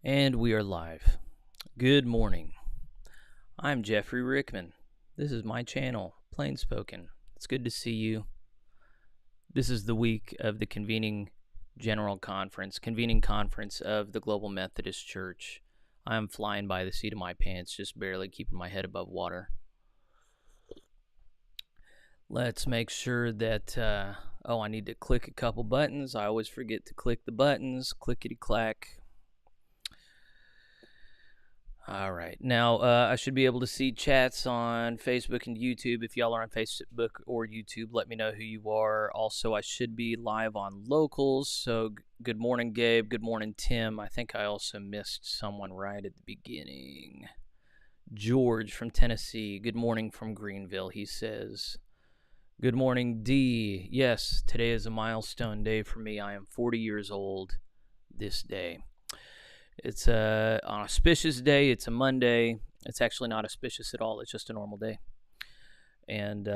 And we are live. Good morning. I'm Jeffrey Rickman. This is my channel, Plain Spoken. It's good to see you. This is the week of the convening conference of the Global Methodist Church. I'm flying by the seat of my pants, just barely keeping my head above water. Let's make sure that, I need to click a couple buttons. I always forget to click the buttons. Clickety-clack. All right. Now, I should be able to see chats on Facebook and YouTube. If y'all are on Facebook or YouTube, let me know who you are. Also, I should be live on Locals. So, good morning, Gabe. Good morning, Tim. I think I also missed someone right at the beginning. George from Tennessee. Good morning from Greenville, he says. Good morning, D. Yes, today is a milestone day for me. I am 40 years old this day. It's an auspicious day. It's a Monday. It's actually not auspicious at all. It's just a normal day. And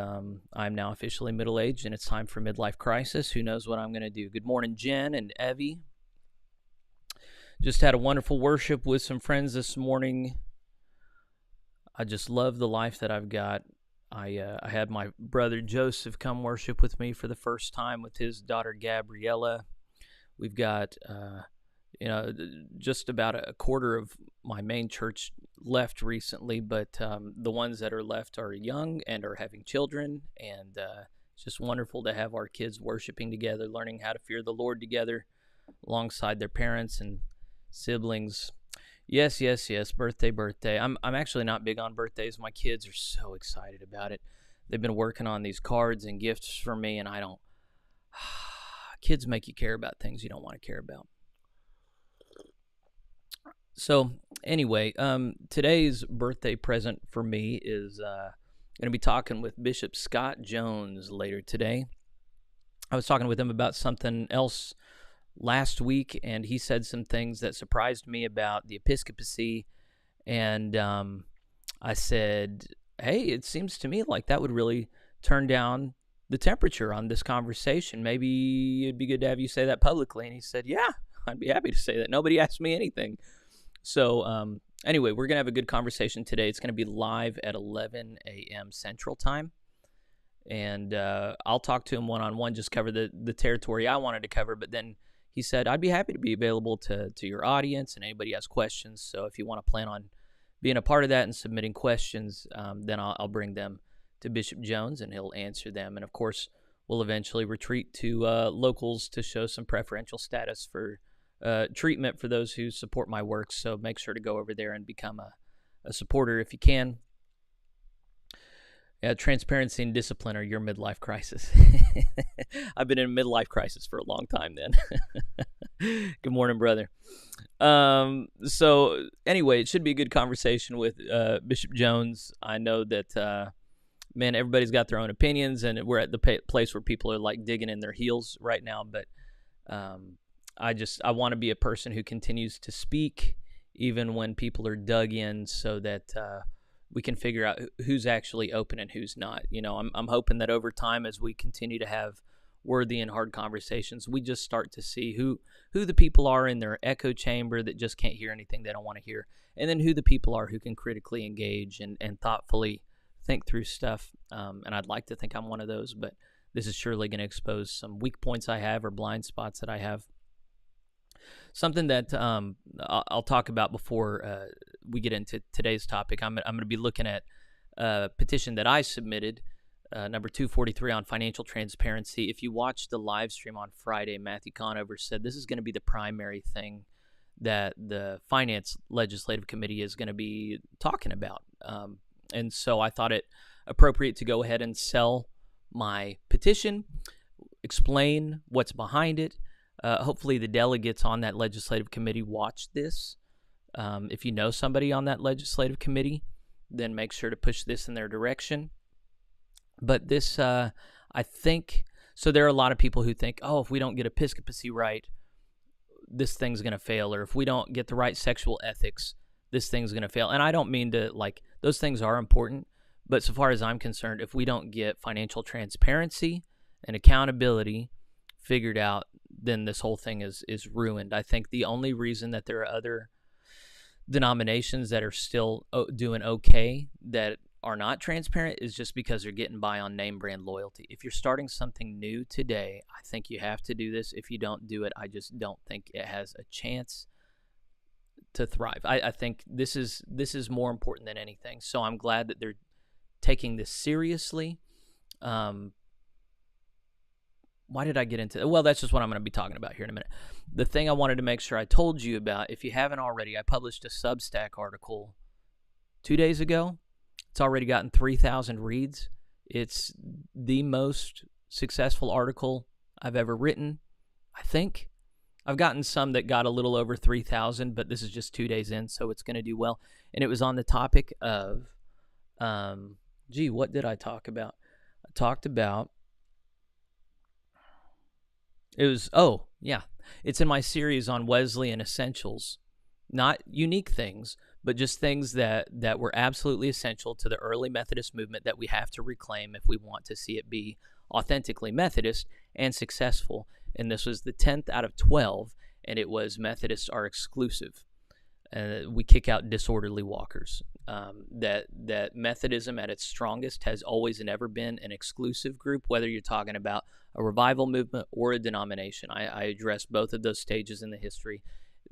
I'm now officially middle-aged, and it's time for midlife crisis. Who knows what I'm going to do? Good morning, Jen and Evie. Just had a wonderful worship with some friends this morning. I just love the life that I've got. I had my brother Joseph come worship with me for the first time with his daughter Gabriella. We've got just about a quarter of my main church left recently, but the ones that are left are young and are having children, and it's just wonderful to have our kids worshiping together, learning how to fear the Lord together alongside their parents and siblings. Yes, birthday. I'm actually not big on birthdays. My kids are so excited about it. They've been working on these cards and gifts for me, and I don't. Kids make you care about things you don't want to care about. So anyway, today's birthday present for me is going to be talking with Bishop Scott Jones later today. I was talking with him about something else last week, and he said some things that surprised me about the episcopacy, and I said, hey, it seems to me like that would really turn down the temperature on this conversation. Maybe it'd be good to have you say that publicly. And he said, yeah, I'd be happy to say that. Nobody asked me anything. So anyway, we're going to have a good conversation today. It's going to be live at 11 a.m. Central Time. And I'll talk to him one-on-one, just cover the territory I wanted to cover. But then he said, I'd be happy to be available to your audience and anybody has questions. So if you want to plan on being a part of that and submitting questions, then I'll bring them to Bishop Jones and he'll answer them. And of course, we'll eventually retreat to Locals to show some preferential status for treatment for those who support my work. So make sure to go over there and become a supporter if you can. Yeah, transparency and discipline are your midlife crisis. I've been in a midlife crisis for a long time then. Good morning, brother. So anyway, it should be a good conversation with Bishop Jones. I know that, everybody's got their own opinions, and we're at the place where people are like digging in their heels right now. But I want to be a person who continues to speak even when people are dug in, so that we can figure out who's actually open and who's not. I'm hoping that over time, as we continue to have worthy and hard conversations, we just start to see who the people are in their echo chamber that just can't hear anything they don't want to hear, and then who the people are who can critically engage and thoughtfully think through stuff. And I'd like to think I'm one of those, but this is surely going to expose some weak points I have or blind spots that I have. Something that I'll talk about before we get into today's topic. I'm going to be looking at a petition that I submitted, number 243 on financial transparency. If you watched the live stream on Friday, Matthew Conover said this is going to be the primary thing that the Finance Legislative Committee is going to be talking about. And so I thought it appropriate to go ahead and sell my petition, explain what's behind it. Hopefully the delegates on that legislative committee watch this. If you know somebody on that legislative committee, then make sure to push this in their direction. But this, I think, so there are a lot of people who think, if we don't get episcopacy right, this thing's going to fail. Or if we don't get the right sexual ethics, this thing's going to fail. And I don't mean to, those things are important. But so far as I'm concerned, if we don't get financial transparency and accountability figured out, then this whole thing is ruined. I think the only reason that there are other denominations that are still doing okay that are not transparent is just because they're getting by on name brand loyalty. If you're starting something new today, I think you have to do this. If you don't do it, I just don't think it has a chance to thrive. I think this is more important than anything. So I'm glad that they're taking this seriously. Why did I get into it? Well, that's just what I'm going to be talking about here in a minute. The thing I wanted to make sure I told you about, if you haven't already, I published a Substack article 2 days ago. It's already gotten 3,000 reads. It's the most successful article I've ever written, I think. I've gotten some that got a little over 3,000, but this is just 2 days in, so it's going to do well. And it was on the topic of, what did I talk about? I talked about, it's in my series on Wesleyan essentials, not unique things, but just things that were absolutely essential to the early Methodist movement that we have to reclaim if we want to see it be authentically Methodist and successful. And this was the 10th out of 12, and it was Methodists are exclusive. We kick out disorderly walkers. That Methodism at its strongest has always and ever been an exclusive group, whether you're talking about a revival movement or a denomination. I addressed both of those stages in the history.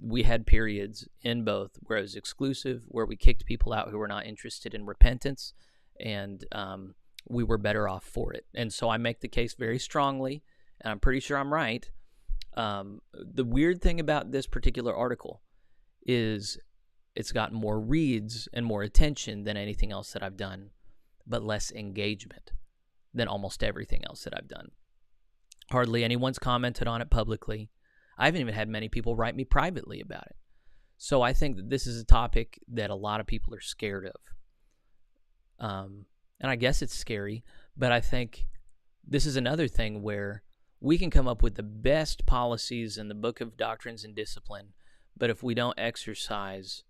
We had periods in both where it was exclusive, where we kicked people out who were not interested in repentance, and we were better off for it. And so I make the case very strongly, and I'm pretty sure I'm right. The weird thing about this particular article is it's got more reads and more attention than anything else that I've done, but less engagement than almost everything else that I've done. Hardly anyone's commented on it publicly. I haven't even had many people write me privately about it. So I think that this is a topic that a lot of people are scared of. And I guess it's scary, but I think this is another thing where we can come up with the best policies in the Book of Doctrines and Discipline, but if we don't exercise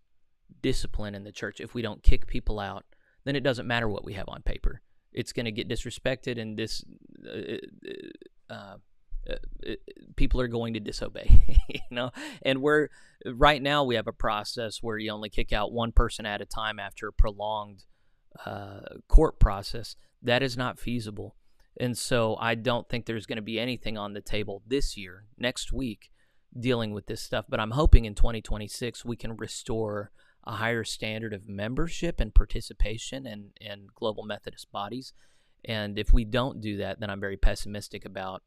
discipline in the church, if we don't kick people out, then it doesn't matter what we have on paper. It's going to get disrespected, and people are going to disobey, And right now we have a process where you only kick out one person at a time after a prolonged court process. That is not feasible. And so I don't think there's going to be anything on the table this year, next week, dealing with this stuff. But I'm hoping in 2026 we can restore a higher standard of membership and participation in global Methodist bodies. And if we don't do that, then I'm very pessimistic about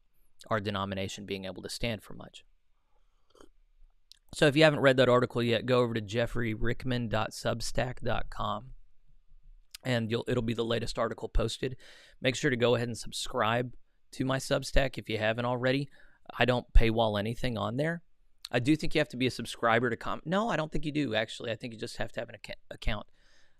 our denomination being able to stand for much. So if you haven't read that article yet, go over to jeffreyrickman.substack.com. And it'll be the latest article posted. Make sure to go ahead and subscribe to my Substack if you haven't already. I don't paywall anything on there. I do think you have to be a subscriber to comment. No, I don't think you do, actually. I think you just have to have an account.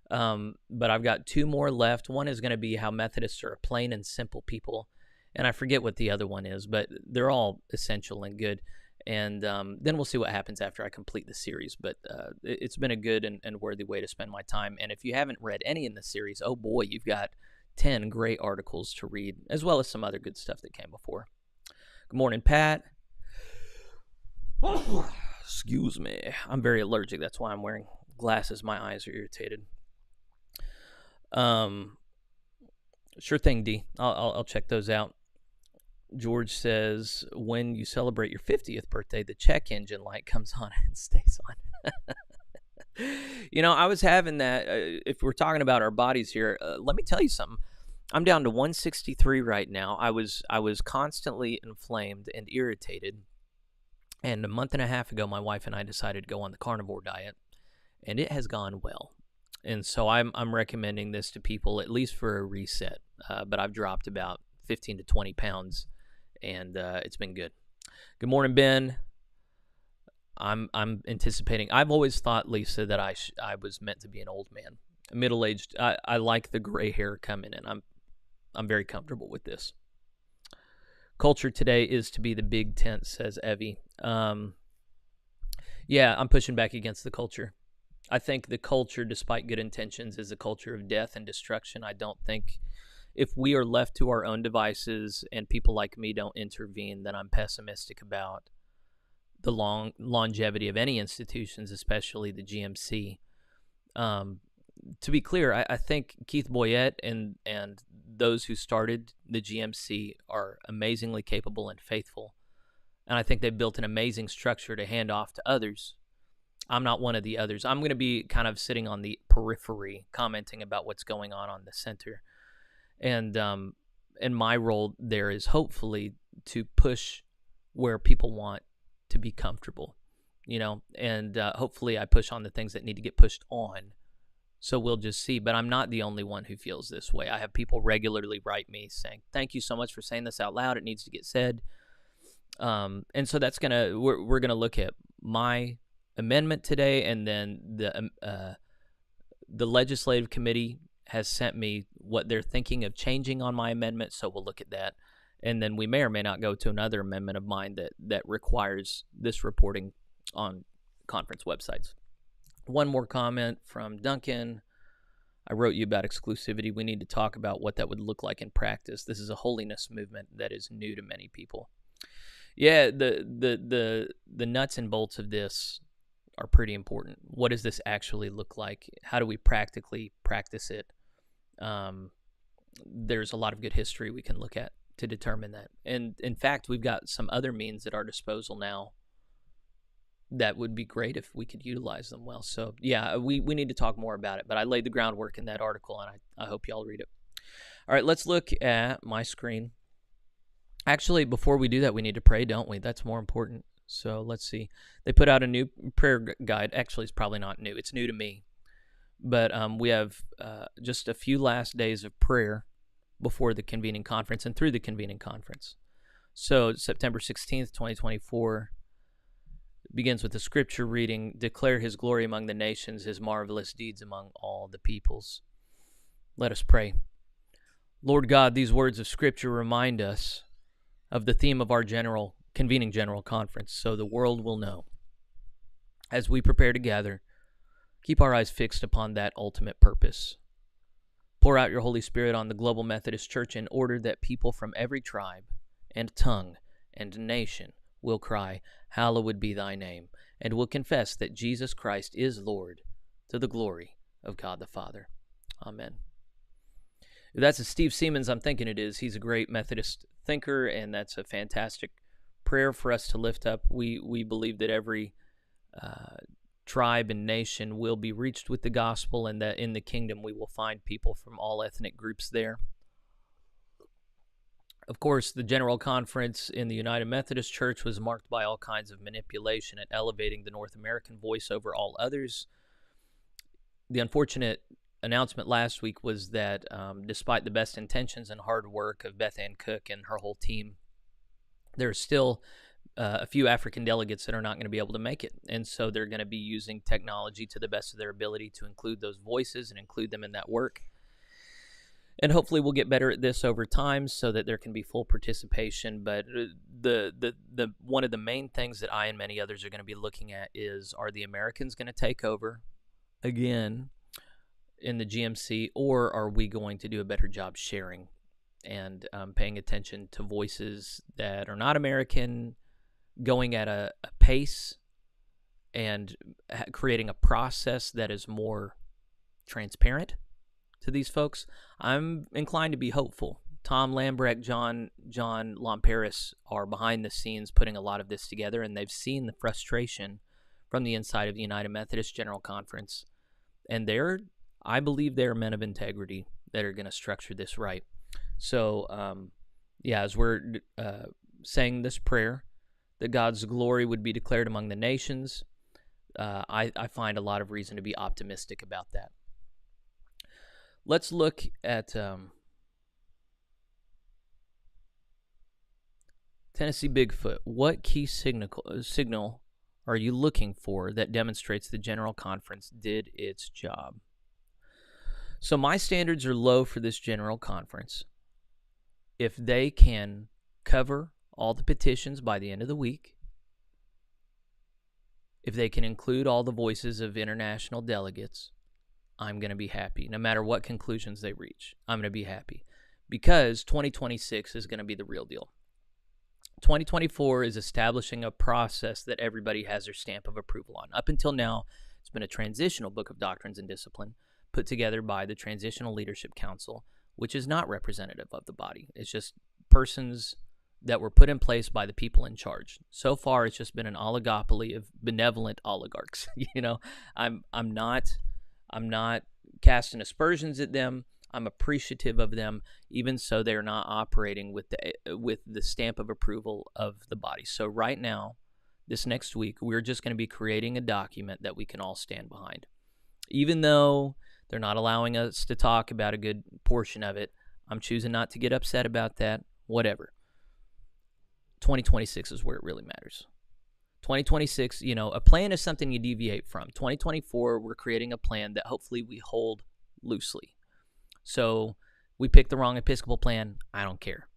But I've got 2 more left. One is going to be how Methodists are a plain and simple people. And I forget what the other one is, but they're all essential and good. And then we'll see what happens after I complete the series. But it's been a good and worthy way to spend my time. And if you haven't read any in the series, oh boy, you've got 10 great articles to read, as well as some other good stuff that came before. Good morning, Pat. Excuse me. I'm very allergic. That's why I'm wearing glasses. My eyes are irritated. Sure thing, D. I'll check those out. George says, when you celebrate your 50th birthday, the check engine light comes on and stays on. I was having that. If we're talking about our bodies here, let me tell you something. I'm down to 163 right now. I was constantly inflamed and irritated. And a month and a half ago, my wife and I decided to go on the carnivore diet, and it has gone well. And so I'm recommending this to people at least for a reset. But I've dropped about 15 to 20 pounds. And it's been good. Good morning, Ben. I'm anticipating. I've always thought, Lisa, that I was meant to be an old man, middle-aged. I like the gray hair coming in. I'm very comfortable with this. Culture today is to be the big tent, says Evie. Yeah, I'm pushing back against the culture. I think the culture, despite good intentions, is a culture of death and destruction. I don't think. If we are left to our own devices and people like me don't intervene, then I'm pessimistic about the longevity of any institutions, especially the GMC. To be clear, I think Keith Boyette and those who started the GMC are amazingly capable and faithful. And I think they've built an amazing structure to hand off to others. I'm not one of the others. I'm going to be kind of sitting on the periphery, commenting about what's going on the center. And my role there is hopefully to push where people want to be comfortable, and hopefully I push on the things that need to get pushed on. So we'll just see. But I'm not the only one who feels this way. I have people regularly write me saying, thank you so much for saying this out loud. It needs to get said. And so that's we're going to look at my amendment today, and then the legislative committee has sent me what they're thinking of changing on my amendment, so we'll look at that. And then we may or may not go to another amendment of mine that requires this reporting on conference websites. One more comment from Duncan. I wrote you about exclusivity. We need to talk about what that would look like in practice. This is a holiness movement that is new to many people. Yeah, the nuts and bolts of this are pretty important. What does this actually look like? How do we practically practice it? There's a lot of good history we can look at to determine that. And in fact, we've got some other means at our disposal now that would be great if we could utilize them well. So yeah, we need to talk more about it, but I laid the groundwork in that article, and I hope y'all read it. All right, let's look at my screen. Actually, before we do that, we need to pray, don't we? That's more important. So let's see. They put out a new prayer guide. Actually, it's probably not new. It's new to me. But we have just a few last days of prayer before the convening conference and through the convening conference. So September 16th, 2024 begins with the scripture reading, "Declare his glory among the nations, his marvelous deeds among all the peoples." Let us pray. Lord God, these words of scripture remind us of the theme of our convening general conference, so the world will know. As we prepare to gather, keep our eyes fixed upon that ultimate purpose. Pour out your Holy Spirit on the Global Methodist Church in order that people from every tribe and tongue and nation will cry, "Hallowed be thy name," and will confess that Jesus Christ is Lord, to the glory of God the Father. Amen. If that's a Steve Siemens, I'm thinking it is. He's a great Methodist thinker, and that's a fantastic prayer for us to lift up. We believe that every tribe and nation will be reached with the gospel, and that in the kingdom we will find people from all ethnic groups there. Of course, the General Conference in the United Methodist Church was marked by all kinds of manipulation and elevating the North American voice over all others. The unfortunate announcement last week was that despite the best intentions and hard work of Beth Ann Cook and her whole team, there's still a few African delegates that are not going to be able to make it. And so they're going to be using technology to the best of their ability to include those voices and include them in that work. And hopefully we'll get better at this over time so that there can be full participation. But the one of the main things that I and many others are going to be looking at is, are the Americans going to take over again in the GMC, or are we going to do a better job sharing and paying attention to voices that are not American, going at a pace and creating a process that is more transparent to these folks? I'm inclined to be hopeful. Tom Lambrecht, John Lomperis are behind the scenes putting a lot of this together, and they've seen the frustration from the inside of the United Methodist General Conference. And I believe they're men of integrity that are going to structure this right. So, as we're saying this prayer, that God's glory would be declared among the nations, I find a lot of reason to be optimistic about that. Let's look at Tennessee Bigfoot. What key signal are you looking for that demonstrates the General Conference did its job? So my standards are low for this General Conference. If they can cover all the petitions by the end of the week, if they can include all the voices of international delegates, I'm going to be happy. No matter what conclusions they reach, I'm going to be happy, because 2026 is going to be the real deal. 2024 is establishing a process that everybody has their stamp of approval on. Up until now, it's been a transitional book of doctrines and discipline put together by the Transitional Leadership Council, which is not representative of the body. It's just persons that were put in place by the people in charge. So far, it's just been an oligopoly of benevolent oligarchs. I'm not casting aspersions at them. I'm appreciative of them. Even so, they're not operating with the stamp of approval of the body. So right now, this next week, we're just going to be creating a document that we can all stand behind. Even though they're not allowing us to talk about a good portion of it, I'm choosing not to get upset about that. Whatever. 2026 is where it really matters. 2026, a plan is something you deviate from. 2024, we're creating a plan that hopefully we hold loosely. So we picked the wrong Episcopal plan. I don't care.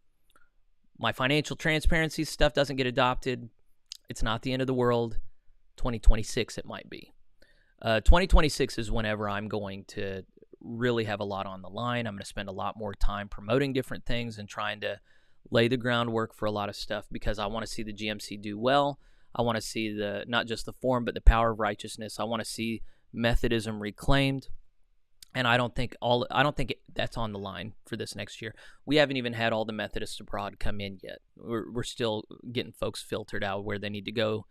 My financial transparency stuff doesn't get adopted. It's not the end of the world. 2026 it might be. 2026 is whenever I'm going to really have a lot on the line. I'm going to spend a lot more time promoting different things and trying to lay the groundwork for a lot of stuff, because I want to see the GMC do well. I want to see not just the form, but the power of righteousness. I want to see Methodism reclaimed. And I don't think that's on the line for this next year. We haven't even had all the Methodists abroad come in yet. We're still getting folks filtered out where they need to go,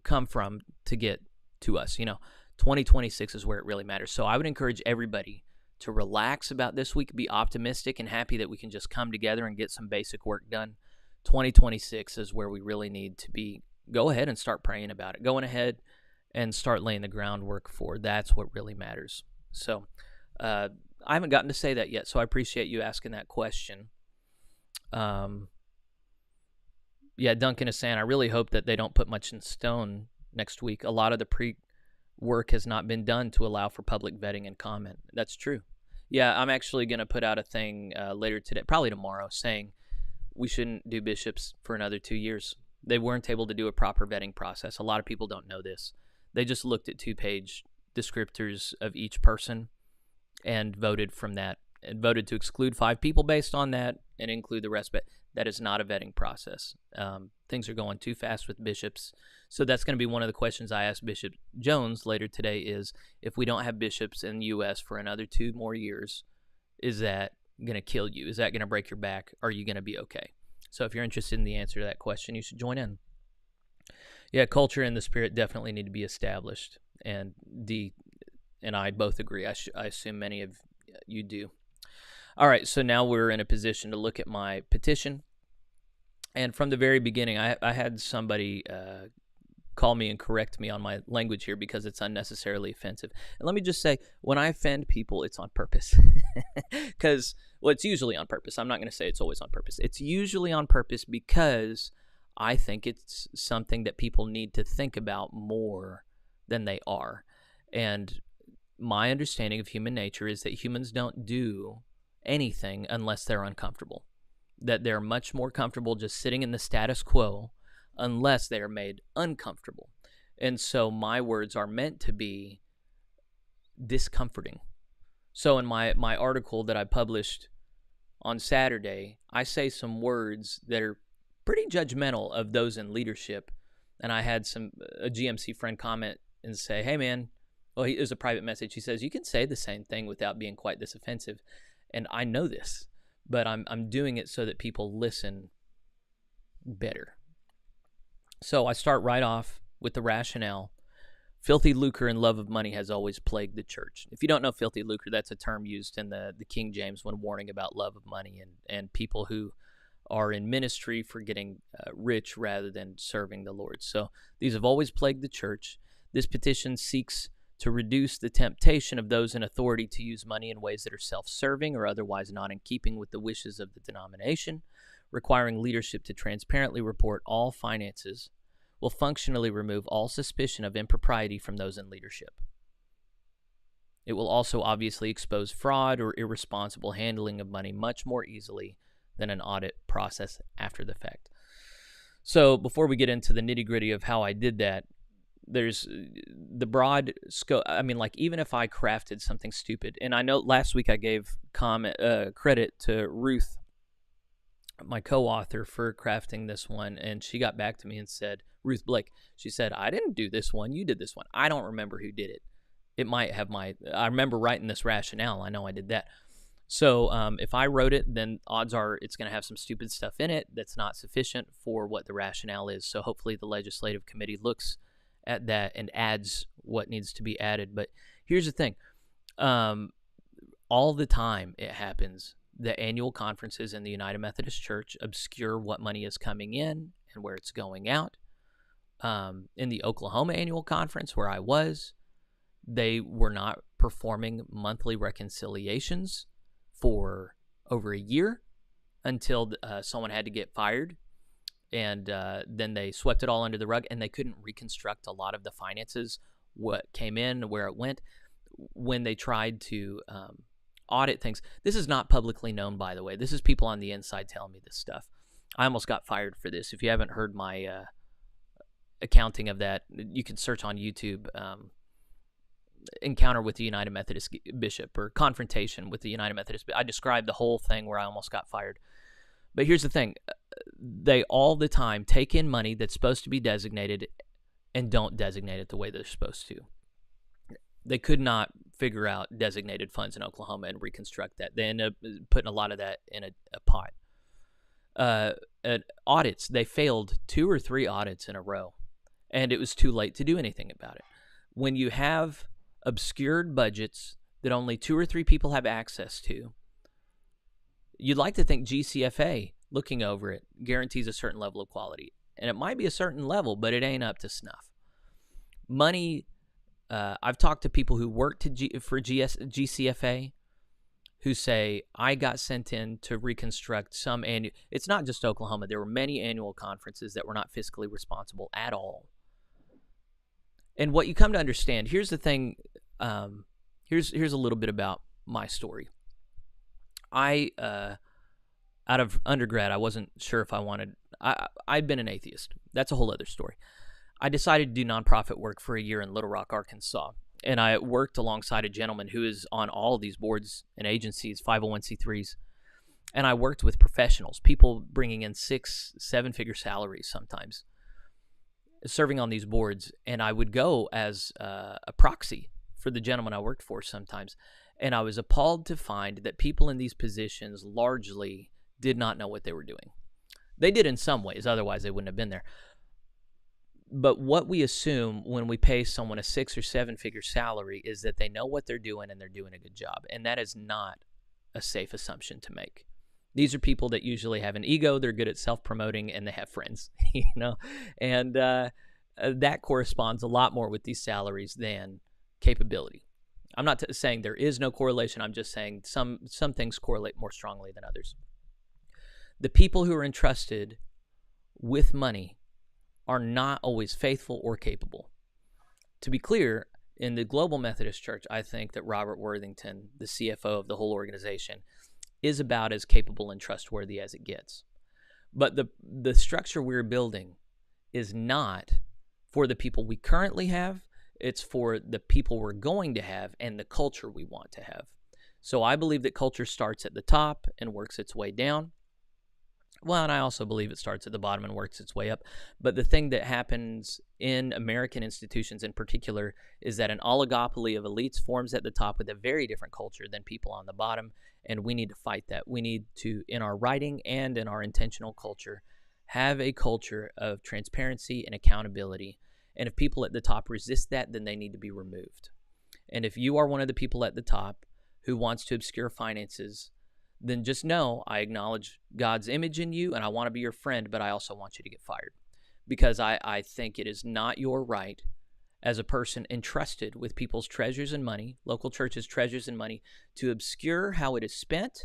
come from to get to us. 2026 is where it really matters. So I would encourage everybody to relax about this week, be optimistic and happy that we can just come together and get some basic work done. 2026 is where we really need to be. Go ahead and start praying about it. Going ahead and start laying the groundwork for that's what really matters. So I haven't gotten to say that yet, so I appreciate you asking that question. Duncan is saying, I really hope that they don't put much in stone next week. A lot of the pre-work has not been done to allow for public vetting and comment. That's true. Yeah, I'm actually going to put out a thing later today, probably tomorrow, saying we shouldn't do bishops for another 2 years. They weren't able to do a proper vetting process. A lot of people don't know this. They just looked at 2-page descriptors of each person and voted from that, and voted to exclude 5 people based on that and include the rest. But that is not a vetting process. Things are going too fast with bishops. So that's going to be one of the questions I ask Bishop Jones later today is, if we don't have bishops in the U.S. for another 2 more years, is that going to kill you? Is that going to break your back? Are you going to be okay? So if you're interested in the answer to that question, you should join in. Yeah, culture and the spirit definitely need to be established. And I both agree. I assume many of you do. All right, so now we're in a position to look at my petition. And from the very beginning, I had somebody call me and correct me on my language here because it's unnecessarily offensive. And let me just say, when I offend people, it's on purpose. Because, it's usually on purpose. I'm not going to say it's always on purpose. It's usually on purpose because I think it's something that people need to think about more than they are. And my understanding of human nature is that humans don't do anything unless they're uncomfortable. That they're much more comfortable just sitting in the status quo unless they are made uncomfortable. And so my words are meant to be discomforting. So in my article that I published on Saturday, I say some words that are pretty judgmental of those in leadership. And I had a GMC friend comment and say, hey man, it was a private message. He says, you can say the same thing without being quite this offensive. And I know this, but I'm doing it so that people listen better. So I start right off with the rationale. Filthy lucre and love of money has always plagued the church. If you don't know filthy lucre, that's a term used in the King James when warning about love of money and people who are in ministry for getting rich rather than serving the Lord. So these have always plagued the church. This petition seeks to reduce the temptation of those in authority to use money in ways that are self-serving or otherwise not in keeping with the wishes of the denomination. Requiring leadership to transparently report all finances will functionally remove all suspicion of impropriety from those in leadership. It will also obviously expose fraud or irresponsible handling of money much more easily than an audit process after the fact. So before we get into the nitty-gritty of how I did that, there's the broad scope. I mean, like, even if I crafted something stupid, and I know last week I gave credit to Ruth my co-author for crafting this one, and she got back to me and said, Ruth Blake, she said, I didn't do this one. You did this one. I don't remember who did it. It might have I remember writing this rationale. I know I did that. So if I wrote it, then odds are it's going to have some stupid stuff in it that's not sufficient for what the rationale is. So hopefully the legislative committee looks at that and adds what needs to be added. But here's the thing. All the time it happens. The annual conferences in the United Methodist Church obscure what money is coming in and where it's going out. In the Oklahoma annual conference where I was, they were not performing monthly reconciliations for over a year until someone had to get fired. And then they swept it all under the rug, and they couldn't reconstruct a lot of the finances, what came in, where it went, when they tried to audit things. This is not publicly known, by the way. This is people on the inside telling me this stuff. I almost got fired for this. If you haven't heard my accounting of that, you can search on YouTube, encounter with the United Methodist bishop, or confrontation with the United Methodist. I described the whole thing where I almost got fired. But here's the thing. They all the time take in money that's supposed to be designated and don't designate it the way they're supposed to. They could not figure out designated funds in Oklahoma and reconstruct that. They end up putting a lot of that in a pot. Audits, they failed 2 or 3 audits in a row, and it was too late to do anything about it. When you have obscured budgets that only 2 or 3 people have access to, you'd like to think GCFA, looking over it, guarantees a certain level of quality. And it might be a certain level, but it ain't up to snuff. Money, I've talked to people who work for GCFA who say, I got sent in to reconstruct some annual. It's not just Oklahoma. There were many annual conferences that were not fiscally responsible at all. And what you come to understand, here's the thing, here's a little bit about my story. Out of undergrad, I wasn't sure if I wanted, I'd been an atheist. That's a whole other story. I decided to do nonprofit work for a year in Little Rock, Arkansas. And I worked alongside a gentleman who is on all these boards and agencies, 501c3s. And I worked with professionals, people bringing in 6-7-figure salaries sometimes, serving on these boards. And I would go as a proxy for the gentleman I worked for sometimes. And I was appalled to find that people in these positions largely did not know what they were doing. They did in some ways, otherwise they wouldn't have been there. But what we assume when we pay someone a 6 or 7-figure salary is that they know what they're doing and they're doing a good job. And that is not a safe assumption to make. These are people that usually have an ego, they're good at self-promoting, and they have friends, And that corresponds a lot more with these salaries than capability. I'm not saying there is no correlation. I'm just saying some things correlate more strongly than others. The people who are entrusted with money are not always faithful or capable. To be clear, in the Global Methodist Church, I think that Robert Worthington, the CFO of the whole organization, is about as capable and trustworthy as it gets. But the structure we're building is not for the people we currently have. It's for the people we're going to have and the culture we want to have. So I believe that culture starts at the top and works its way down. Well, and I also believe it starts at the bottom and works its way up. But the thing that happens in American institutions in particular is that an oligopoly of elites forms at the top with a very different culture than people on the bottom, and we need to fight that. We need to, in our writing and in our intentional culture, have a culture of transparency and accountability. And if people at the top resist that, then they need to be removed. And if you are one of the people at the top who wants to obscure finances, then just know I acknowledge God's image in you and I want to be your friend, but I also want you to get fired. Because I think it is not your right as a person entrusted with people's treasures and money, local churches' treasures and money, to obscure how it is spent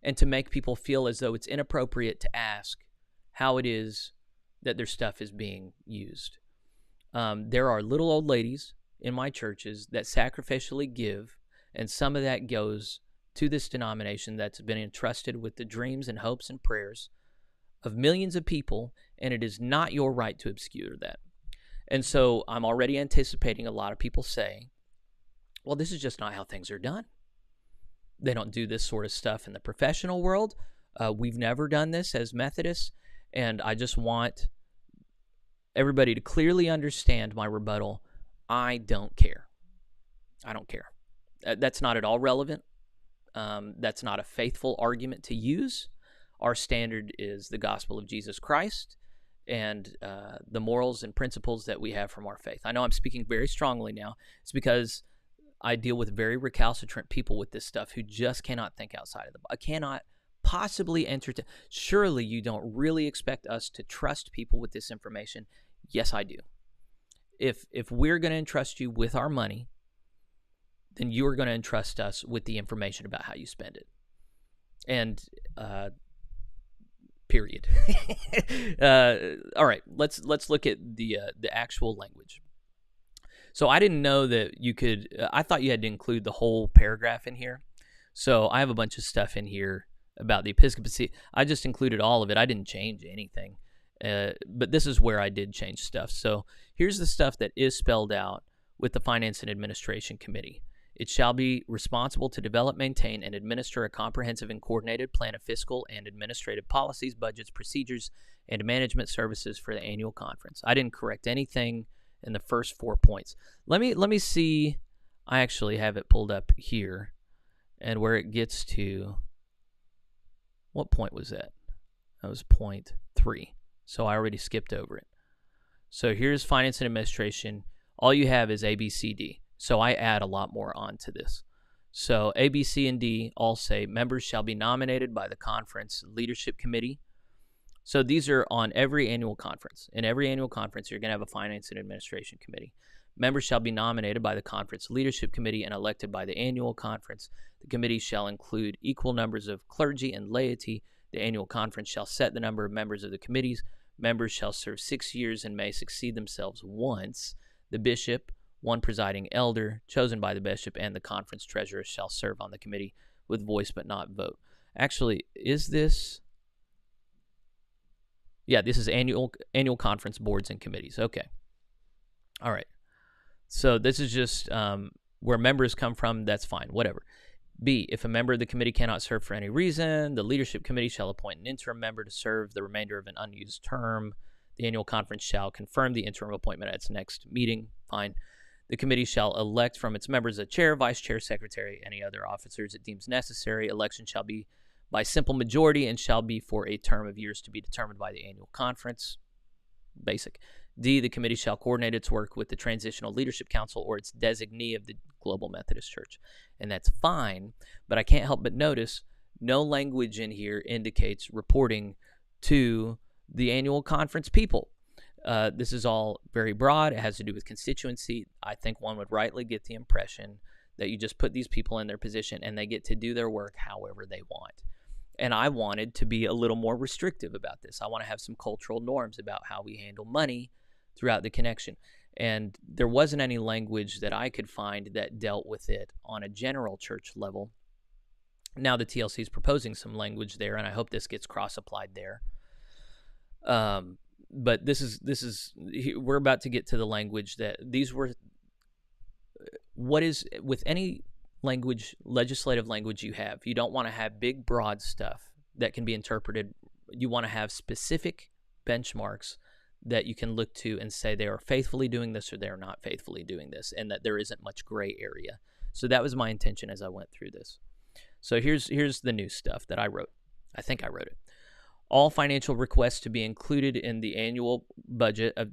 and to make people feel as though it's inappropriate to ask how it is that their stuff is being used. There are little old ladies in my churches that sacrificially give, and some of that goes to this denomination that's been entrusted with the dreams and hopes and prayers of millions of people, and it is not your right to obscure that. And so I'm already anticipating a lot of people saying, well, this is just not how things are done. They don't do this sort of stuff in the professional world. We've never done this as Methodists, and I just want everybody to clearly understand my rebuttal. I don't care. I don't care. That's not at all relevant. That's not a faithful argument to use. Our standard is the gospel of Jesus Christ and the morals and principles that we have from our faith. I know I'm speaking very strongly now. It's because I deal with very recalcitrant people with this stuff who just cannot think outside of the box. I cannot possibly entertain. Surely you don't really expect us to trust people with this information. Yes, I do. If we're going to entrust you with our money, then you are going to entrust us with the information about how you spend it. And period. All right, let's look at the actual language. So I didn't know that you could. I thought you had to include the whole paragraph in here. So I have a bunch of stuff in here about the episcopacy. I just included all of it. I didn't change anything. But this is where I did change stuff. So here's the stuff that is spelled out with the Finance and Administration Committee. It shall be responsible to develop, maintain, and administer a comprehensive and coordinated plan of fiscal and administrative policies, budgets, procedures, and management services for the annual conference. I didn't correct anything in the first 4 points. Let me see. I actually have it pulled up here, and where it gets to. What point was that? That was point 3. So I already skipped over it. So here's Finance and Administration. All you have is A, B, C, D. So I add a lot more onto this. So A, B, C, and D all say members shall be nominated by the conference leadership committee. So these are on every annual conference. In every annual conference, you're going to have a Finance and Administration Committee. Members shall be nominated by the conference leadership committee and elected by the annual conference. The committee shall include equal numbers of clergy and laity. The annual conference shall set the number of members of the committees. Members shall serve 6 years and may succeed themselves once. The bishop, one presiding elder, chosen by the bishop, and the conference treasurer shall serve on the committee with voice but not vote. Actually, is this... Yeah, this is annual conference boards and committees. Okay. All right. So this is just where members come from. That's fine. Whatever. B, if a member of the committee cannot serve for any reason, the leadership committee shall appoint an interim member to serve the remainder of an unused term. The annual conference shall confirm the interim appointment at its next meeting. Fine. The committee shall elect from its members a chair, vice chair, secretary, any other officers it deems necessary. Election shall be by simple majority and shall be for a term of years to be determined by the annual conference. Basic. D, the committee shall coordinate its work with the Transitional Leadership Council or its designee of the Global Methodist Church. And that's fine, but I can't help but notice no language in here indicates reporting to the annual conference people. This is all very broad. It has to do with constituency. I think one would rightly get the impression that you just put these people in their position and they get to do their work however they want. And I wanted to be a little more restrictive about this. I want to have some cultural norms about how we handle money throughout the connection. And there wasn't any language that I could find that dealt with it on a general church level. Now the TLC is proposing some language there, and I hope this gets cross-applied there. But this is we're about to get to the language that these were. What is with any language, legislative language you have, you don't want to have big, broad stuff that can be interpreted. You want to have specific benchmarks that you can look to and say they are faithfully doing this or they are not faithfully doing this, and that there isn't much gray area. So that was my intention as I went through this. So here's the new stuff that I wrote. I think I wrote it. All financial requests to be included in the annual budget of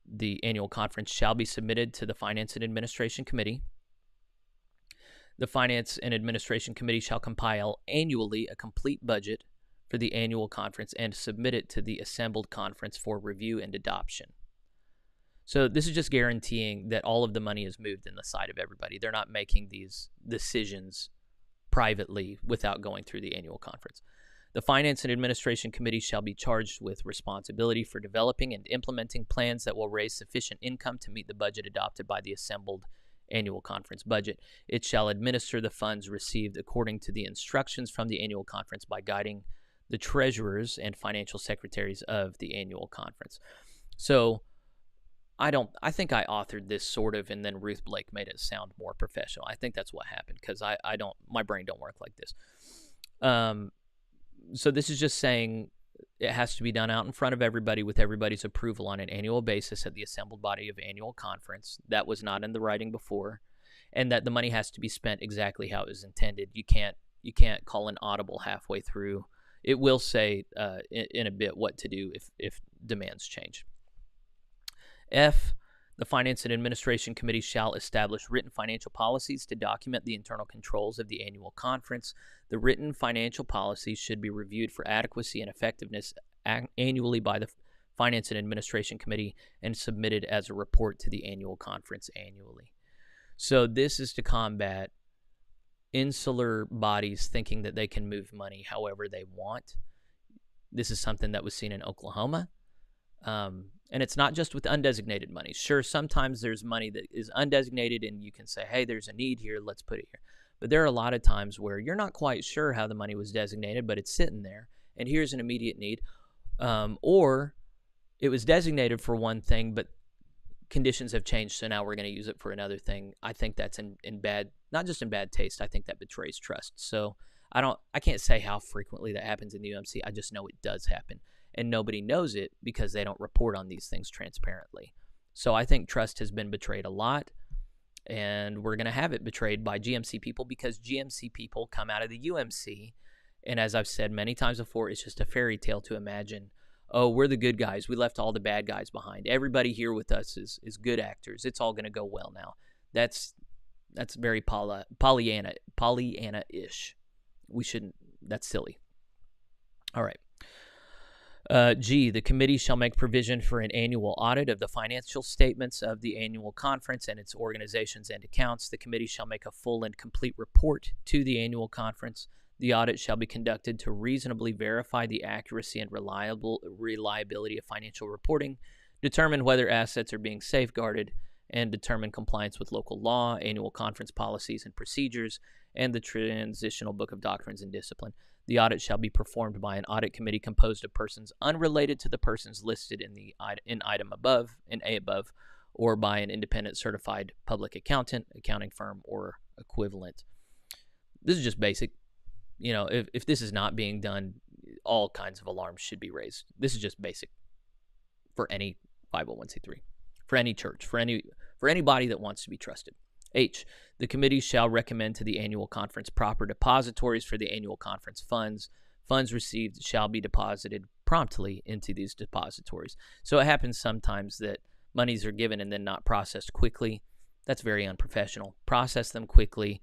the annual conference shall be submitted to the Finance and Administration Committee. The Finance and Administration Committee shall compile annually a complete budget for the annual conference and submit it to the assembled conference for review and adoption. So this is just guaranteeing that all of the money is moved in the sight of everybody. They're not making these decisions privately without going through the annual conference. The Finance and Administration Committee shall be charged with responsibility for developing and implementing plans that will raise sufficient income to meet the budget adopted by the assembled annual conference budget. It shall administer the funds received according to the instructions from the annual conference by guiding the treasurers and financial secretaries of the annual conference. So I think I authored this sort of, and then Ruth Blake made it sound more professional. I think that's what happened because my brain don't work like this. So this is just saying it has to be done out in front of everybody with everybody's approval on an annual basis at the assembled body of annual conference. That was not in the writing before. And that the money has to be spent exactly how it was intended. You can't call an audible halfway through. It will say in a bit what to do if demands change. F, the Finance and Administration Committee shall establish written financial policies to document the internal controls of the annual conference. The written financial policies should be reviewed for adequacy and effectiveness annually by the Finance and Administration Committee and submitted as a report to the annual conference annually. So this is to combat insular bodies thinking that they can move money however they want. This is something that was seen in Oklahoma. And it's not just with undesignated money. Sure, sometimes there's money that is undesignated and you can say, hey, there's a need here, let's put it here. But there are a lot of times where you're not quite sure how the money was designated, but it's sitting there, and here's an immediate need. Or it was designated for one thing, but conditions have changed, so now we're going to use it for another thing. I think that's in bad, not just in bad taste, I think that betrays trust. So I can't say how frequently that happens in the UMC. I just know it does happen. And nobody knows it because they don't report on these things transparently. So I think trust has been betrayed a lot, and we're going to have it betrayed by GMC people because GMC people come out of the UMC, and as I've said many times before, it's just a fairy tale to imagine, oh, we're the good guys. We left all the bad guys behind. Everybody here with us is good actors. It's all going to go well now. That's very Pollyanna-ish. We shouldn't. That's silly. All right. G, the committee shall make provision for an annual audit of the financial statements of the annual conference and its organizations and accounts. The committee shall make a full and complete report to the annual conference. The audit shall be conducted to reasonably verify the accuracy and reliability of financial reporting, determine whether assets are being safeguarded, and determine compliance with local law, annual conference policies and procedures, and the Transitional Book of Doctrines and Discipline. The audit shall be performed by an audit committee composed of persons unrelated to the persons listed in item above, in A above, or by an independent certified public accountant, accounting firm, or equivalent. This is just basic. You know, if this is not being done, all kinds of alarms should be raised. This is just basic for any 501c3, for any church, for anybody that wants to be trusted. H, the committee shall recommend to the annual conference proper depositories for the annual conference funds. Funds received shall be deposited promptly into these depositories. So it happens sometimes that monies are given and then not processed quickly. That's very unprofessional. Process them quickly.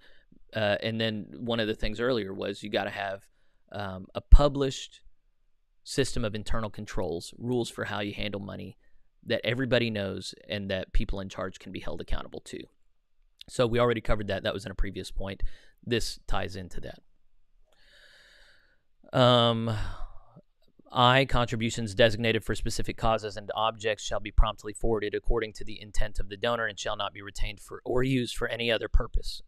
And then one of the things earlier was you got to have a published system of internal controls, rules for how you handle money that everybody knows and that people in charge can be held accountable to. So we already covered that. That was in a previous point. This ties into that. I, contributions designated for specific causes and objects shall be promptly forwarded according to the intent of the donor and shall not be retained for or used for any other purpose.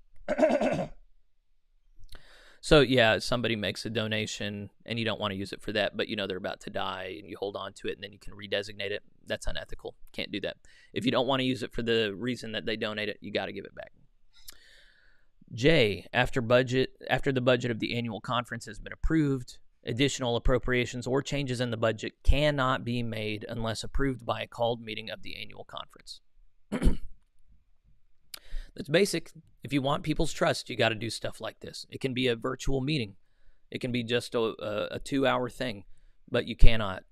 So, yeah, somebody makes a donation and you don't want to use it for that, but you know they're about to die and you hold on to it and then you can redesignate it. That's unethical. Can't do that. If you don't want to use it for the reason that they donate it, you got to give it back. J, after the budget of the annual conference has been approved, additional appropriations or changes in the budget cannot be made unless approved by a called meeting of the annual conference. That's basic. If you want people's trust, you got to do stuff like this. It can be a virtual meeting. It can be just a 2-hour thing, but you cannot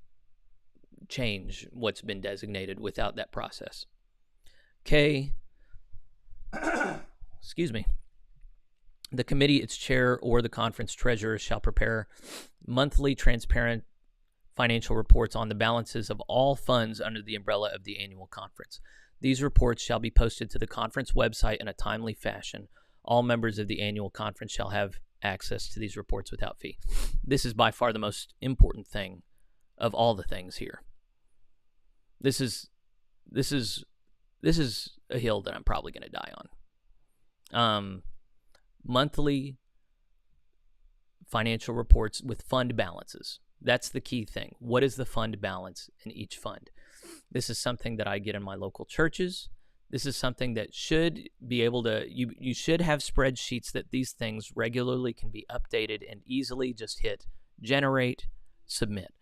change what's been designated without that process. K, excuse me. The committee, its chair, or the conference treasurer shall prepare monthly transparent financial reports on the balances of all funds under the umbrella of the annual conference. These reports shall be posted to the conference website in a timely fashion. All members of the annual conference shall have access to these reports without fee. This is by far the most important thing of all the things here. This is a hill that I'm probably going to die on. Monthly financial reports with fund balances. That's the key thing. What is the fund balance in each fund? This is something that I get in my local churches. This is something that should be able to, you should have spreadsheets that these things regularly can be updated and easily just hit generate, submit.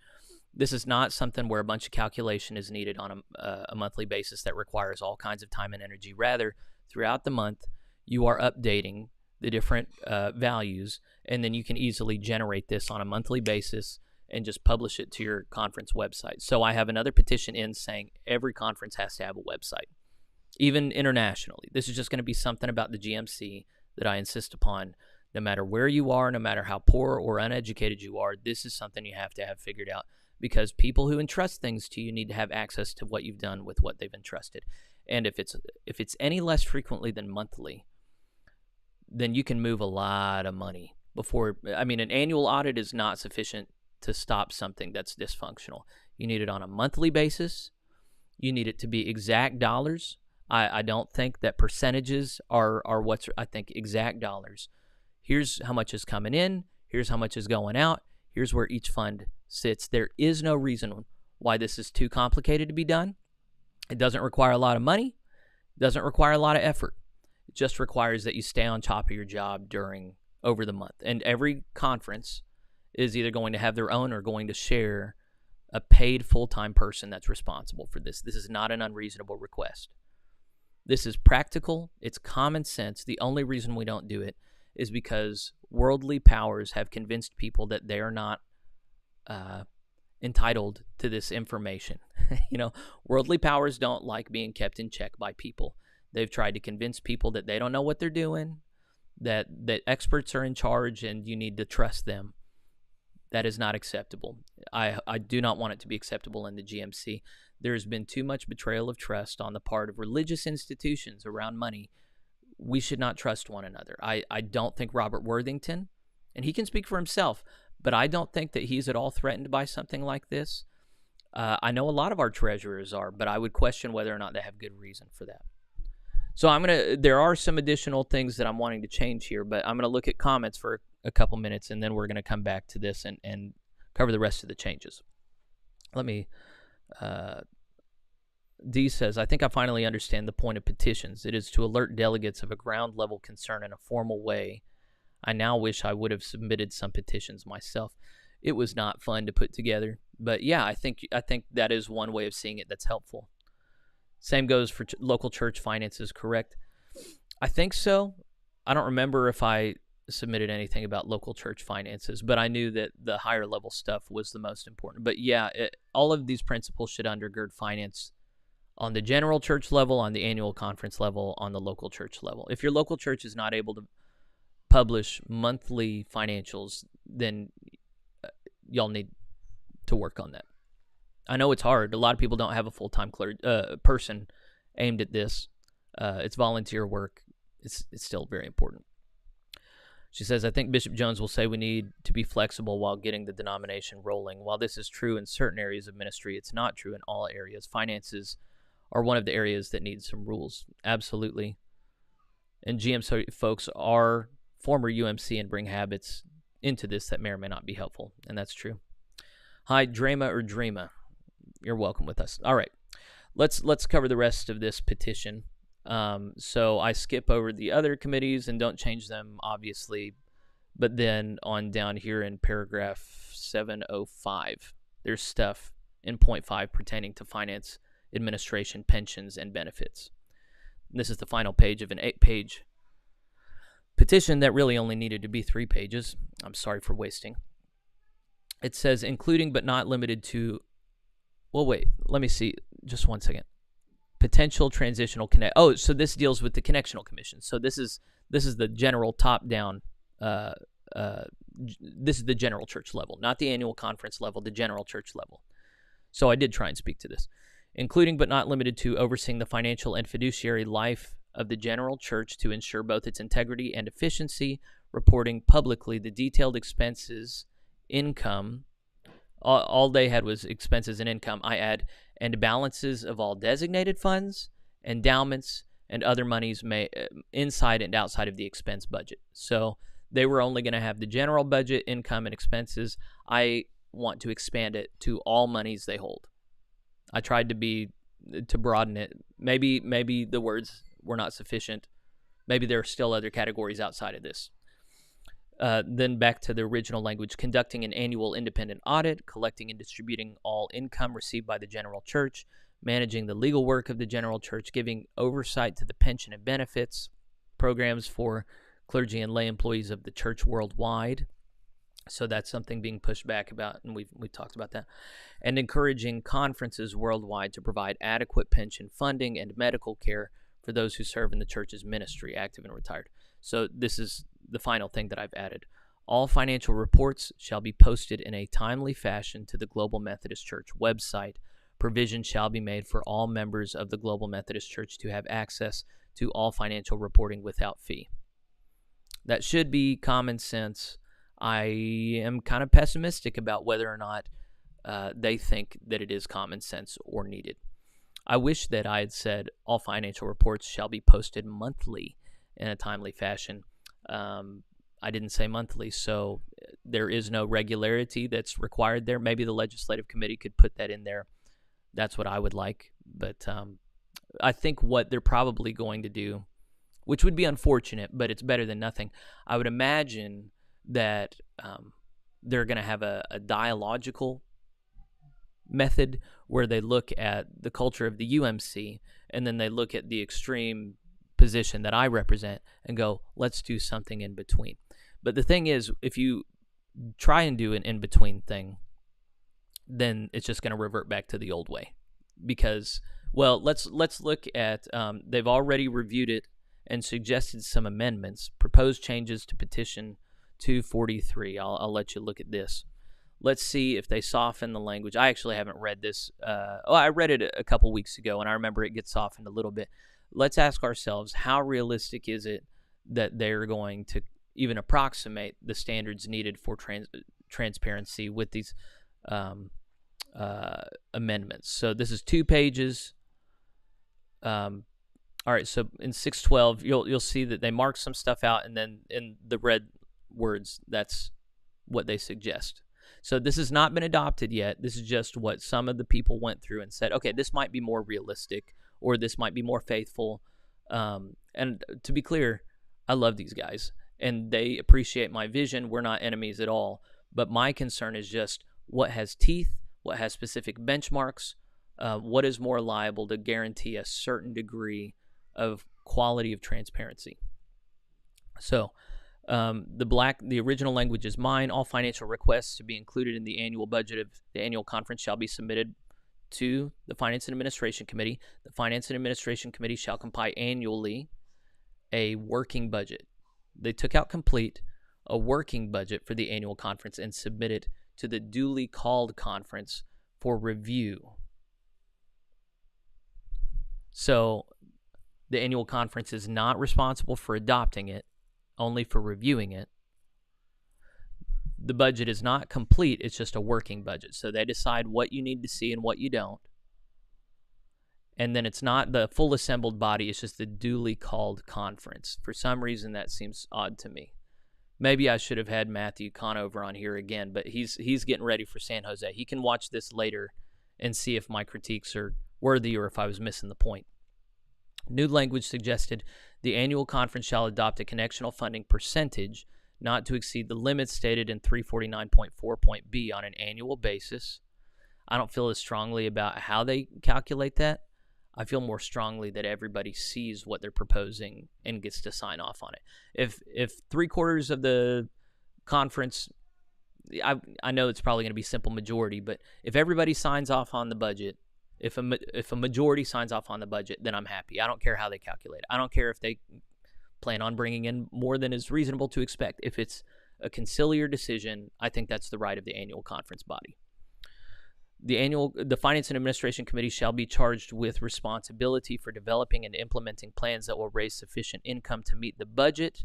This is not something where a bunch of calculation is needed on a monthly basis that requires all kinds of time and energy. Rather, throughout the month, you are updating the different values, and then you can easily generate this on a monthly basis and just publish it to your conference website. So I have another petition in saying every conference has to have a website, even internationally. This is just going to be something about the GMC that I insist upon. No matter where you are, no matter how poor or uneducated you are, this is something you have to have figured out, because people who entrust things to you need to have access to what you've done with what they've entrusted. And if it's any less frequently than monthly, then you can move a lot of money before. I mean, an annual audit is not sufficient to stop something that's dysfunctional. You need it on a monthly basis. You need it to be exact dollars. I don't think that percentages are what's, I think exact dollars. Here's how much is coming in. Here's how much is going out. Here's where each fund sits. There is no reason why this is too complicated to be done. It doesn't require a lot of money. It doesn't require a lot of effort. It just requires that you stay on top of your job over the month. And every conference is either going to have their own or going to share a paid full-time person that's responsible for this. This is not an unreasonable request. This is practical. It's common sense. The only reason we don't do it is because worldly powers have convinced people that they are not entitled to this information. Worldly powers don't like being kept in check by people. They've tried to convince people that they don't know what they're doing, that experts are in charge and you need to trust them. That is not acceptable. I do not want it to be acceptable in the GMC. There's been too much betrayal of trust on the part of religious institutions around money. We should not trust one another. I don't think Robert Worthington, and he can speak for himself, but I don't think that he's at all threatened by something like this. I know a lot of our treasurers are, but I would question whether or not they have good reason for that. So there are some additional things that I'm wanting to change here, but I'm going to look at comments for a couple minutes, and then we're going to come back to this and cover the rest of the changes. D says, I think I finally understand the point of petitions. It is to alert delegates of a ground level concern in a formal way. I now wish I would have submitted some petitions myself. It was not fun to put together, but yeah, I think that is one way of seeing it that's helpful. Same goes for local church finances, correct? I think so. I don't remember if I submitted anything about local church finances, but I knew that the higher level stuff was the most important. But yeah, all of these principles should undergird finance on the general church level, on the annual conference level, on the local church level. If your local church is not able to publish monthly financials, then y'all need to work on that. I know it's hard. A lot of people don't have a full-time person aimed at this. It's volunteer work. It's still very important. She says, I think Bishop Jones will say we need to be flexible while getting the denomination rolling. While this is true in certain areas of ministry, it's not true in all areas. Finances are one of the areas that need some rules. Absolutely. And GM folks are former UMC and bring habits into this that may or may not be helpful, and that's true. Hi, Drema or Dreama. You're welcome with us. All right, let's cover the rest of this petition. So I skip over the other committees and don't change them, obviously, but then on down here in paragraph 705, there's stuff in point 5 pertaining to finance, administration, pensions, and benefits. And this is the final page of an 8-page petition that really only needed to be 3 pages. I'm sorry for wasting. It says, including but not limited to, well, wait, let me see, just one second. Potential transitional connect. Oh, so this deals with the connectional commission. So this is the general top-down. This is the general church level, not the annual conference level. The general church level. So I did try and speak to this, including but not limited to overseeing the financial and fiduciary life of the general church to ensure both its integrity and efficiency, reporting publicly the detailed expenses, income. All they had was expenses and income. I add, and balances of all designated funds, endowments, and other monies inside and outside of the expense budget. So they were only going to have the general budget, income, and expenses. I want to expand it to all monies they hold. I tried to broaden it. Maybe the words were not sufficient. Maybe there are still other categories outside of this. Then back to the original language, conducting an annual independent audit, collecting and distributing all income received by the general church, managing the legal work of the general church, giving oversight to the pension and benefits programs for clergy and lay employees of the church worldwide. So that's something being pushed back about, and we've talked about that. And encouraging conferences worldwide to provide adequate pension funding and medical care for those who serve in the church's ministry, active and retired. So this is the final thing that I've added. All financial reports shall be posted in a timely fashion to the Global Methodist Church website. Provision shall be made for all members of the Global Methodist Church to have access to all financial reporting without fee. That should be common sense. I am kind of pessimistic about whether or not they think that it is common sense or needed. I wish that I had said all financial reports shall be posted monthly in a timely fashion. I didn't say monthly, so there is no regularity that's required there. Maybe the legislative committee could put that in there. That's what I would like. But I think what they're probably going to do, which would be unfortunate, but it's better than nothing, I would imagine that they're going to have a dialogical method where they look at the culture of the UMC and then they look at the extreme position that I represent and go, let's do something in between. But the thing is, if you try and do an in-between thing, then it's just going to revert back to the old way. Because, well, let's look at, they've already reviewed it and suggested some amendments, proposed changes to Petition 243. I'll let you look at this. Let's see if they soften the language. I actually haven't read this. I read it a couple weeks ago, and I remember it gets softened a little bit. Let's ask ourselves, how realistic is it that they're going to even approximate the standards needed for transparency with these amendments? So this is 2 pages. All right, so in 612, you'll see that they mark some stuff out, and then in the red words, that's what they suggest. So this has not been adopted yet. This is just what some of the people went through and said, okay, this might be more realistic, or this might be more faithful. And to be clear, I love these guys, and they appreciate my vision. We're not enemies at all. But my concern is just what has teeth, what has specific benchmarks, what is more liable to guarantee a certain degree of quality of transparency. So the original language is mine. All financial requests to be included in the annual budget of the annual conference shall be submitted to the Finance and Administration Committee. The Finance and Administration Committee shall compile annually a working budget. They took out complete, a working budget for the annual conference, and submit it to the duly called conference for review. So the annual conference is not responsible for adopting it, only for reviewing it. The budget is not complete, it's just a working budget. So they decide what you need to see and what you don't. And then it's not the full assembled body, it's just the duly called conference. For some reason, that seems odd to me. Maybe I should have had Matthew Conover on here again, but he's getting ready for San Jose. He can watch this later and see if my critiques are worthy or if I was missing the point. New language suggested the annual conference shall adopt a connectional funding percentage not to exceed the limits stated in 349.4.b on an annual basis. I don't feel as strongly about how they calculate that. I feel more strongly that everybody sees what they're proposing and gets to sign off on it. If 3/4 of the conference, I know it's probably going to be simple majority, but if everybody signs off on the budget, if a majority signs off on the budget, then I'm happy. I don't care how they calculate it. I don't care if they plan on bringing in more than is reasonable to expect. If it's a conciliar decision, I think that's the right of the annual conference body. The Finance and Administration Committee shall be charged with responsibility for developing and implementing plans that will raise sufficient income to meet the budget.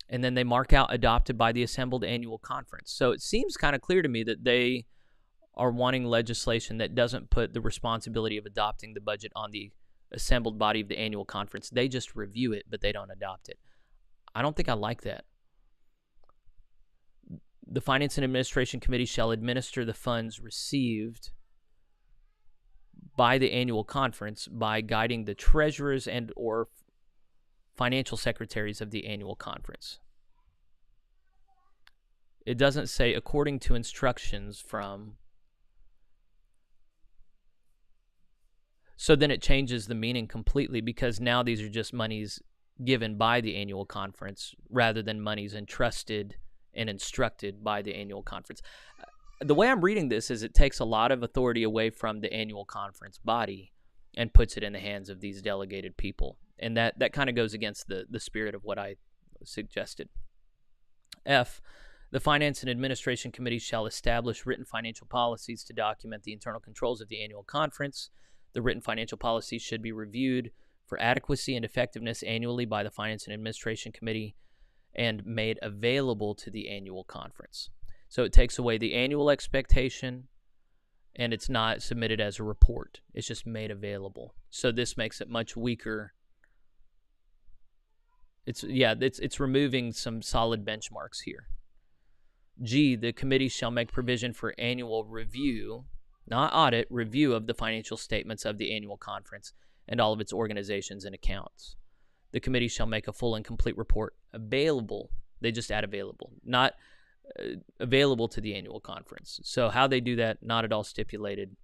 And then they mark out adopted by the assembled annual conference. So it seems kind of clear to me that they are wanting legislation that doesn't put the responsibility of adopting the budget on the assembled body of the annual conference. They just review it, but they don't adopt it. I don't think I like that. The Finance and Administration Committee shall administer the funds received by the annual conference by guiding the treasurers and or financial secretaries of the annual conference. It doesn't say according to instructions from. So then it changes the meaning completely, because now these are just monies given by the annual conference rather than monies entrusted and instructed by the annual conference. The way I'm reading this is it takes a lot of authority away from the annual conference body and puts it in the hands of these delegated people. And that kind of goes against the spirit of what I suggested. F, the Finance and Administration Committee shall establish written financial policies to document the internal controls of the annual conference. The written financial policies should be reviewed for adequacy and effectiveness annually by the Finance and Administration Committee and made available to the annual conference. So it takes away the annual expectation, and it's not submitted as a report. It's just made available. So this makes it much weaker. It's removing some solid benchmarks here. G, the committee shall make provision for annual review, not audit, review of the financial statements of the annual conference and all of its organizations and accounts. The committee shall make a full and complete report available. They just add available, not available to the annual conference. So how they do that, not at all stipulated.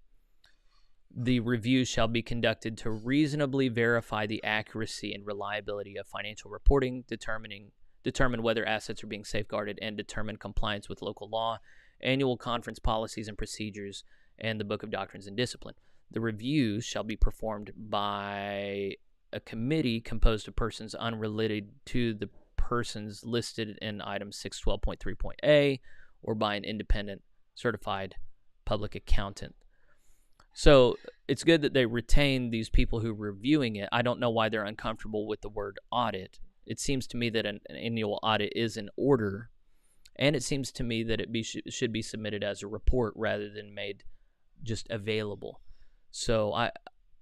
The review shall be conducted to reasonably verify the accuracy and reliability of financial reporting, determine whether assets are being safeguarded, and determine compliance with local law, annual conference policies and procedures, and the Book of Doctrines and Discipline. The review shall be performed by a committee composed of persons unrelated to the persons listed in item 612.3.a or by an independent certified public accountant. So it's good that they retain these people who are reviewing it. I don't know why they're uncomfortable with the word audit. It seems to me that an annual audit is in order, and it seems to me that it should be submitted as a report rather than made just available. So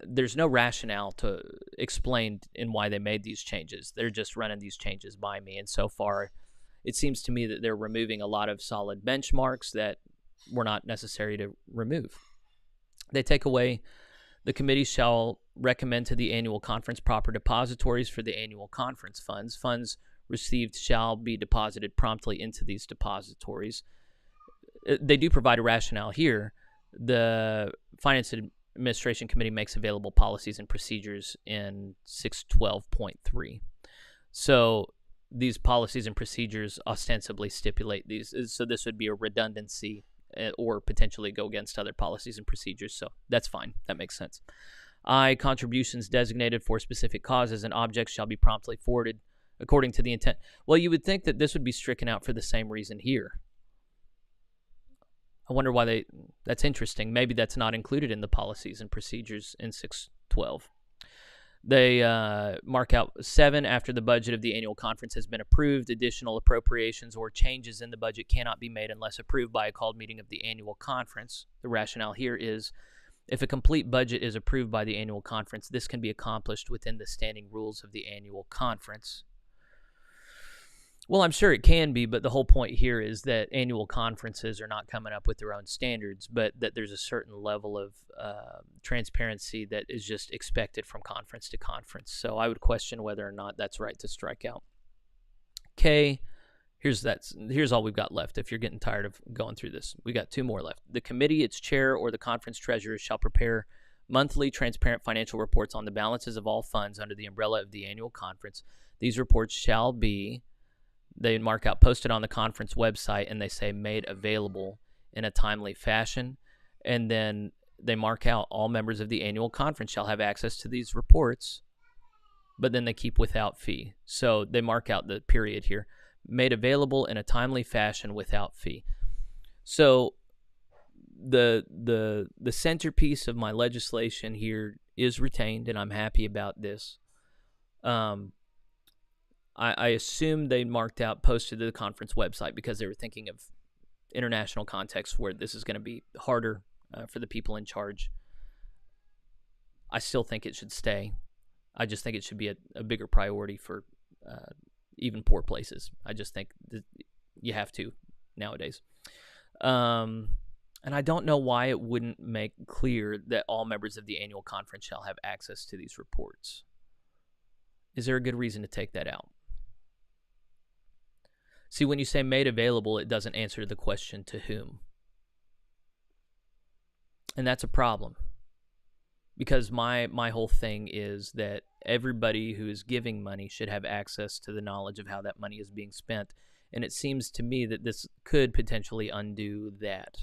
there's no rationale to explain in why they made these changes. They're just running these changes by me, and so far it seems to me that they're removing a lot of solid benchmarks that were not necessary to remove. They take away, the committee shall recommend to the annual conference proper depositories for the annual conference funds. Funds received shall be deposited promptly into these depositories. They do provide a rationale here. The Finance Administration Committee makes available policies and procedures in 612.3. So these policies and procedures ostensibly stipulate these. So this would be a redundancy or potentially go against other policies and procedures. So that's fine. That makes sense. I, contributions designated for specific causes and objects shall be promptly forwarded according to the intent. Well, you would think that this would be stricken out for the same reason here. I wonder why that's interesting. Maybe that's not included in the policies and procedures in 612. They mark out 7, after the budget of the annual conference has been approved, additional appropriations or changes in the budget cannot be made unless approved by a called meeting of the annual conference. The rationale here is, if a complete budget is approved by the annual conference, this can be accomplished within the standing rules of the annual conference. Well, I'm sure it can be, but the whole point here is that annual conferences are not coming up with their own standards, but that there's a certain level of transparency that is just expected from conference to conference. So I would question whether or not that's right to strike out. K, here's all we've got left. If you're getting tired of going through this, we got 2 more left. The committee, its chair, or the conference treasurer shall prepare monthly transparent financial reports on the balances of all funds under the umbrella of the annual conference. These reports shall be, they mark out, posted on the conference website, and they say made available in a timely fashion. And then they mark out all members of the annual conference shall have access to these reports, but then they keep without fee. So they mark out the period here, made available in a timely fashion without fee. So the centerpiece of my legislation here is retained, and I'm happy about this. I assume they marked out posted to the conference website because they were thinking of international context where this is going to be harder for the people in charge. I still think it should stay. I just think it should be a bigger priority for even poor places. I just think that you have to nowadays. And I don't know why it wouldn't make clear that all members of the annual conference shall have access to these reports. Is there a good reason to take that out? See, when you say made available, it doesn't answer the question to whom. And that's a problem. Because my whole thing is that everybody who is giving money should have access to the knowledge of how that money is being spent. And it seems to me that this could potentially undo that.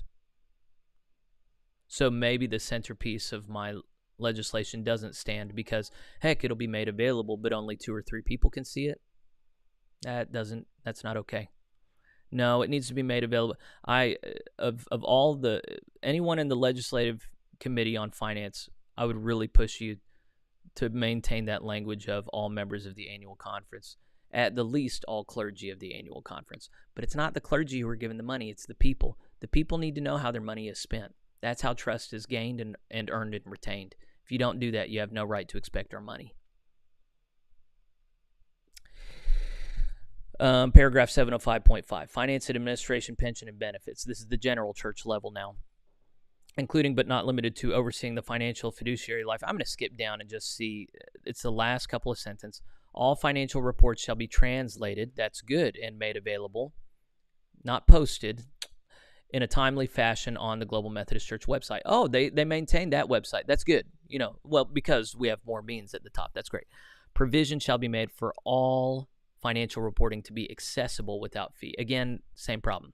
So maybe the centerpiece of my legislation doesn't stand because, heck, it'll be made available, but only 2 or 3 people can see it. That's not okay. No, it needs to be made available. Anyone in the legislative committee on finance, I would really push you to maintain that language of all members of the annual conference, at the least all clergy of the annual conference. But it's not the clergy who are given the money, it's the people. The people need to know how their money is spent. That's how trust is gained and earned and retained. If you don't do that, you have no right to expect our money. Paragraph 705.5, finance and administration, pension and benefits. This is the general church level now, including but not limited to overseeing the financial fiduciary life. I'm going to skip down and just see, it's the last couple of sentences. All financial reports shall be translated, that's good, and made available, not posted, in a timely fashion on the Global Methodist Church website. Oh, they maintain that website. That's good. Because we have more means at the top. That's great. Provision shall be made for all financial reporting to be accessible without fee. Again, same problem.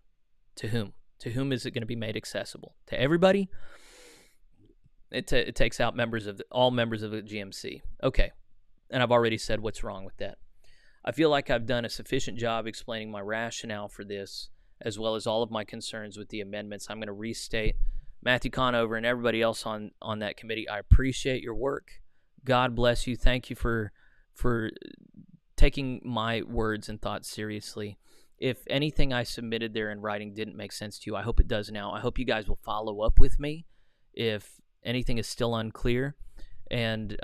To whom? To whom is it going to be made accessible? To everybody? It takes out all members of the GMC. Okay. And I've already said what's wrong with that. I feel like I've done a sufficient job explaining my rationale for this, as well as all of my concerns with the amendments. I'm going to restate. Matthew Conover and everybody else on that committee, I appreciate your work. God bless you. Thank you for taking my words and thoughts seriously. If anything I submitted there in writing didn't make sense to you, I hope it does now. I hope you guys will follow up with me if anything is still unclear. And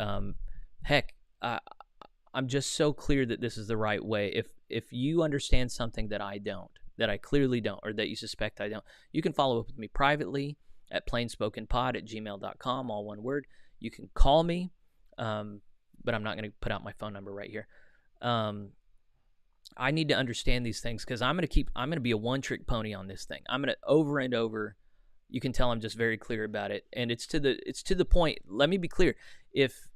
heck, I'm just so clear that this is the right way. If you understand something that I don't, that I clearly don't, or that you suspect I don't, you can follow up with me privately at plainspokenpod@gmail.com, all one word. You can call me, but I'm not going to put out my phone number right here. I need to understand these things because I'm going to be a one-trick pony on this thing. I'm going to over and over. You can tell I'm just very clear about it, and it's to the point. Let me be clear. If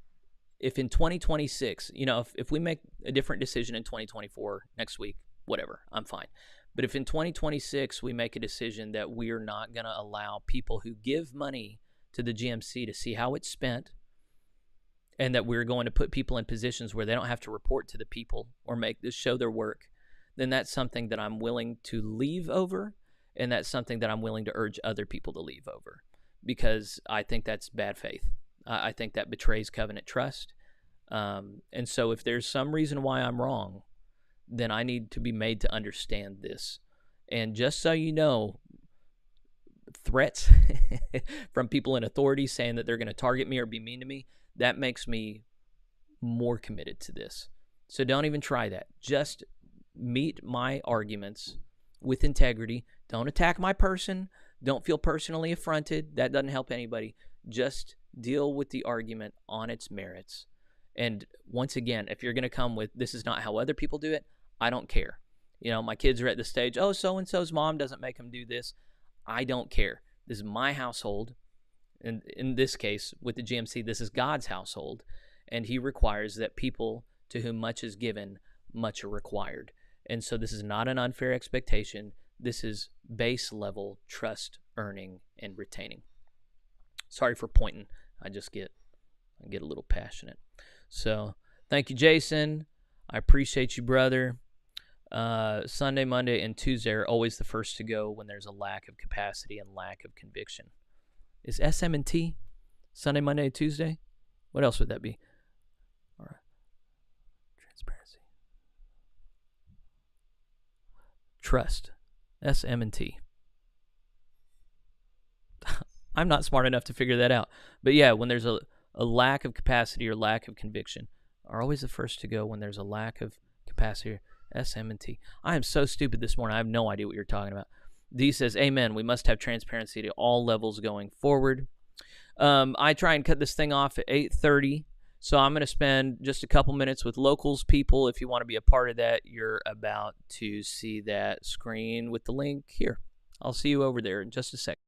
in 2026, if we make a different decision in 2024 next week, whatever, I'm fine. But if in 2026 we make a decision that we're not going to allow people who give money to the GMC to see how it's spent, and that we're going to put people in positions where they don't have to report to the people or show their work, then that's something that I'm willing to leave over, and that's something that I'm willing to urge other people to leave over, because I think that's bad faith. I think that betrays covenant trust. And so if there's some reason why I'm wrong, then I need to be made to understand this. And just so you know, threats from people in authority saying that they're going to target me or be mean to me, that makes me more committed to this. So don't even try that. Just meet my arguments with integrity. Don't attack my person. Don't feel personally affronted. That doesn't help anybody. Just deal with the argument on its merits. And once again, if you're going to come with, this is not how other people do it, I don't care. My kids are at the stage, oh, so-and-so's mom doesn't make them do this. I don't care. This is my household. And in this case, with the GMC, this is God's household. And he requires that people to whom much is given, much are required. And so this is not an unfair expectation. This is base level trust earning and retaining. Sorry for pointing. I get a little passionate. So thank you, Jason. I appreciate you, brother. Sunday, Monday, and Tuesday are always the first to go when there's a lack of capacity and lack of conviction. Is SM&T Sunday, Monday, Tuesday? What else would that be? All right. Transparency. Trust. SM&T. I'm not smart enough to figure that out. But yeah, when there's a lack of capacity or lack of conviction, are always the first to go when there's a lack of capacity. SM&T. I am so stupid this morning. I have no idea what you're talking about. D says, amen. We must have transparency to all levels going forward. I try and cut this thing off at 8:30 So I'm going to spend just a couple minutes with locals people. If you want to be a part of that, you're about to see that screen with the link here. I'll see you over there in just a second.